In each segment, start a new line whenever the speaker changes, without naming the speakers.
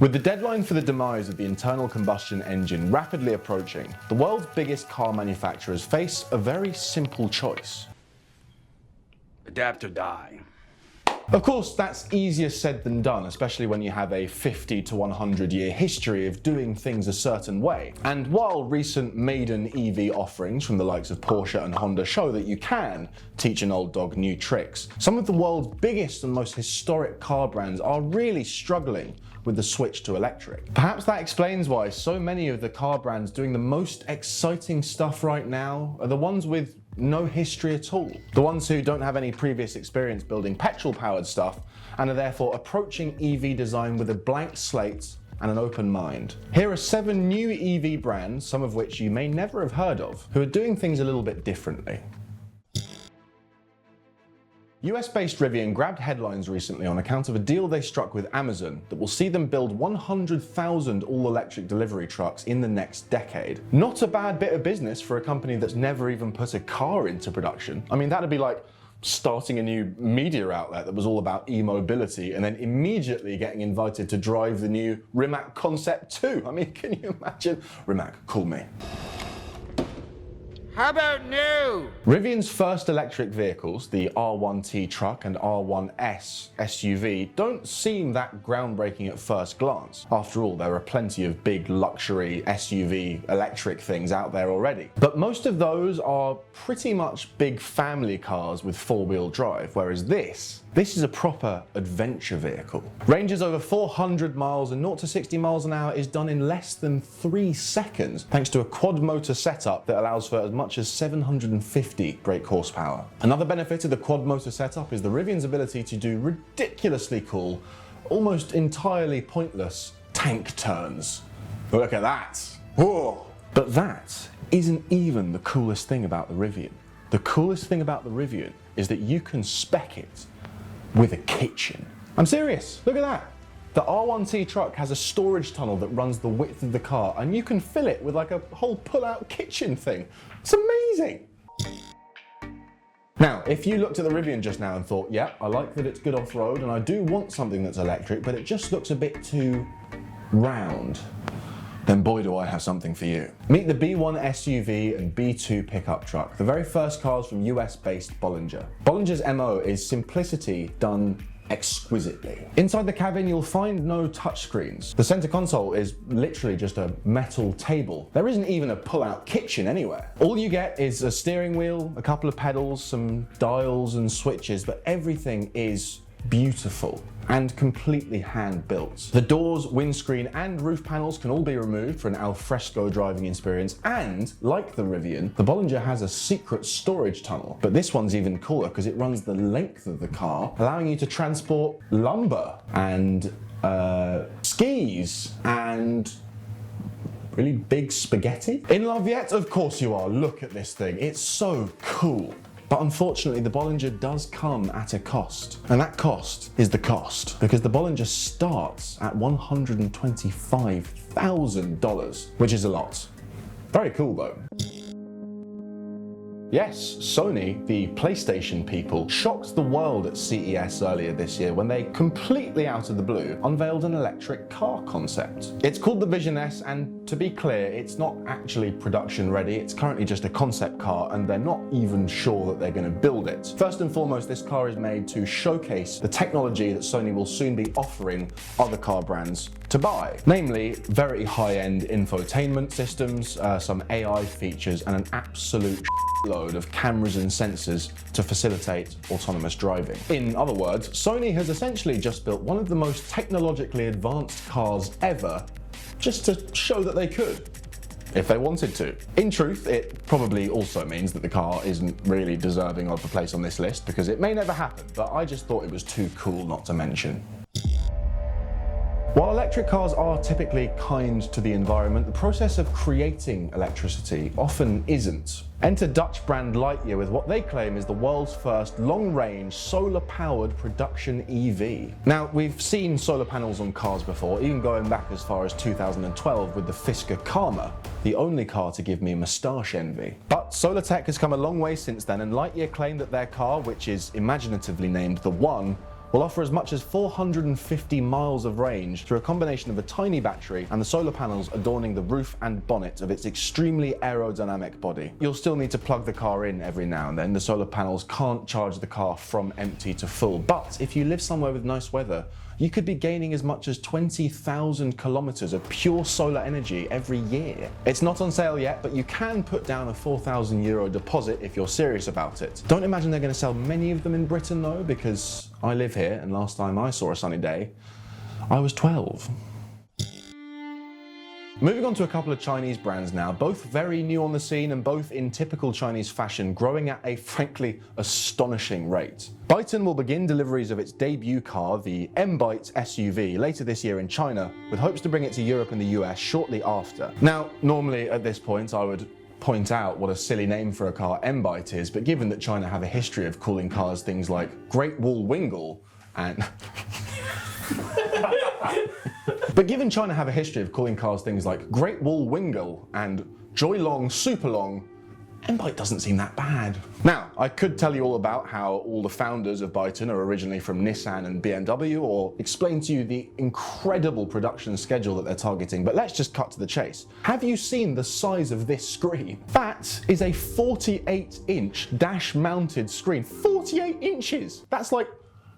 With the deadline for the demise of the internal combustion engine rapidly approaching, the world's biggest car manufacturers face a very simple choice.
Adapt or die.
Of course, that's easier said than done, especially when you have a 50 to 100 year history of doing things a certain way. And while recent maiden EV offerings from the likes of Porsche and Honda show that you can teach an old dog new tricks, some of the world's biggest and most historic car brands are really struggling with the switch to electric. Perhaps that explains why so many of the car brands doing the most exciting stuff right now are the ones with no history at all. The ones who don't have any previous experience building petrol-powered stuff and are therefore approaching EV design with a blank slate and an open mind. Here are 7 new EV brands, some of which you may never have heard of, who are doing things a little bit differently. US-based Rivian grabbed headlines recently on account of a deal they struck with Amazon that will see them build 100,000 all-electric delivery trucks in the next decade. Not a bad bit of business for a company that's never even put a car into production. I mean, that'd be like starting a new media outlet that was all about e-mobility and then immediately getting invited to drive the new Rimac Concept 2. I mean, can you imagine? Rimac, call me.
How about new?
Rivian's first electric vehicles, the R1T truck and R1S SUV, don't seem that groundbreaking at first glance. After all, there are plenty of big luxury SUV electric things out there already. But most of those are pretty much big family cars with four-wheel drive, whereas this is a proper adventure vehicle. Ranges over 400 miles and 0 to 60 miles an hour is done in less than 3 seconds, thanks to a quad motor setup that allows for as much as 750 brake horsepower. Another benefit of the quad motor setup is the Rivian's ability to do ridiculously cool, almost entirely pointless tank turns. Look at that. Whoa. But that isn't even the coolest thing about the Rivian. The coolest thing about the Rivian is that you can spec it with a kitchen. I'm serious, look at that. The R1T truck has a storage tunnel that runs the width of the car and you can fill it with like a whole pull-out kitchen thing. It's amazing. Now, if you looked at the Rivian just now and thought, yeah, I like that it's good off-road and I do want something that's electric, but it just looks a bit too round, then boy do I have something for you. Meet the B1 SUV and B2 pickup truck, the very first cars from US-based Bollinger. Bollinger's MO is simplicity done exquisitely. Inside the cabin you'll find no touchscreens. The center console is literally just a metal table. There isn't even a pull-out kitchen anywhere. All you get is a steering wheel, a couple of pedals, some dials and switches, but everything is beautiful and completely hand-built. The doors, windscreen and roof panels can all be removed for an al fresco driving experience, and like the Rivian, the Bollinger has a secret storage tunnel. But this one's even cooler because it runs the length of the car, allowing you to transport lumber and skis and really big spaghetti. In love yet? Of course you are. Look at this thing. It's so cool. But unfortunately, the Bollinger does come at a cost. And that cost is the cost, because the Bollinger starts at $125,000, which is a lot. Very cool though. Yes, Sony, the PlayStation people, shocked the world at CES earlier this year when they, completely out of the blue, unveiled an electric car concept. It's called the Vision S, and to be clear, it's not actually production ready. It's currently just a concept car, and they're not even sure that they're going to build it. First and foremost, this car is made to showcase the technology that Sony will soon be offering other car brands to buy. Namely, very high-end infotainment systems, some AI features, and an absolute load of cameras and sensors to facilitate autonomous driving. In other words, Sony has essentially just built one of the most technologically advanced cars ever, just to show that they could, if they wanted to. In truth, it probably also means that the car isn't really deserving of a place on this list, because it may never happen, but I just thought it was too cool not to mention. While electric cars are typically kind to the environment, the process of creating electricity often isn't. Enter Dutch brand Lightyear with what they claim is the world's first long-range solar-powered production EV. Now, we've seen solar panels on cars before, even going back as far as 2012 with the Fisker Karma, the only car to give me moustache envy. But solar tech has come a long way since then, and Lightyear claimed that their car, which is imaginatively named The One, will offer as much as 450 miles of range through a combination of a tiny battery and the solar panels adorning the roof and bonnet of its extremely aerodynamic body. You'll still need to plug the car in every now and then. The solar panels can't charge the car from empty to full, but if you live somewhere with nice weather, you could be gaining as much as 20,000 kilometers of pure solar energy every year. It's not on sale yet, but you can put down a €4,000 deposit if you're serious about it. Don't imagine they're going to sell many of them in Britain though, because I live here and last time I saw a sunny day, I was 12. Moving on to a couple of Chinese brands now, both very new on the scene and both in typical Chinese fashion, growing at a frankly astonishing rate. Byton will begin deliveries of its debut car, the M-Byte SUV, later this year in China, with hopes to bring it to Europe and the US shortly after. Now, normally at this point I would point out what a silly name for a car M-Byte is, but given that China have a history of calling cars things like Great Wall Wingle and But given China have a history of calling cars things like Great Wall Wingle and Joy Long Super Long, M-Byte doesn't seem that bad. Now, I could tell you all about how all the founders of Byton are originally from Nissan and BMW, or explain to you the incredible production schedule that they're targeting, but let's just cut to the chase. Have you seen the size of this screen? That is a 48-inch dash-mounted screen. 48 inches! That's like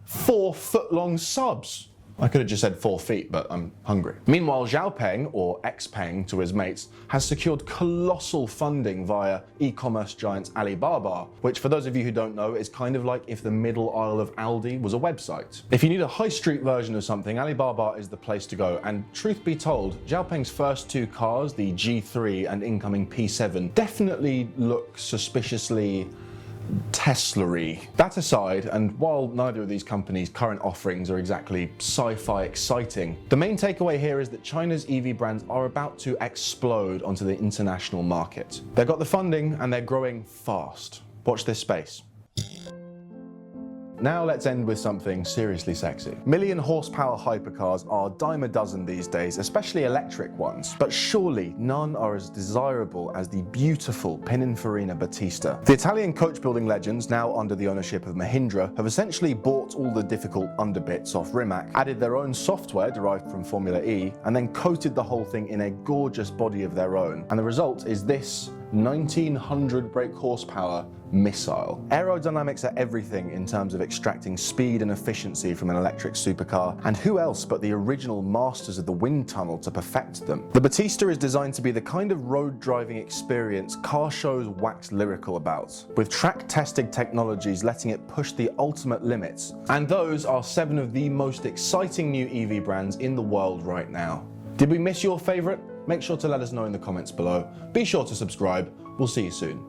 4-foot-long subs. I could have just said 4 feet, but I'm hungry. Meanwhile, Xiaopeng, or Xpeng to his mates, has secured colossal funding via e-commerce giant Alibaba, which for those of you who don't know is kind of like if the middle aisle of Aldi was a website. If you need a high street version of something, Alibaba is the place to go, and truth be told, Xiaopeng's first 2 cars, the G3 and incoming P7, definitely look suspiciously Tesla-y. That aside, and while neither of these companies' current offerings are exactly sci-fi exciting, the main takeaway here is that China's EV brands are about to explode onto the international market. They've got the funding and they're growing fast. Watch this space. Now let's end with something seriously sexy. Million horsepower hypercars are a dime a dozen these days, especially electric ones, but surely none are as desirable as the beautiful Pininfarina Bautista. The Italian coach building legends, now under the ownership of Mahindra, have essentially bought all the difficult underbits off Rimac, added their own software derived from Formula E, and then coated the whole thing in a gorgeous body of their own. And the result is this 1900 brake horsepower missile. Aerodynamics are everything in terms of extracting speed and efficiency from an electric supercar, and who else but the original masters of the wind tunnel to perfect them? The Bautista is designed to be the kind of road driving experience car shows wax lyrical about, with track-tested technologies letting it push the ultimate limits. And those are 7 of the most exciting new EV brands in the world right now. Did we miss your favorite? Make sure to let us know in the comments below. Be sure to subscribe. We'll see you soon.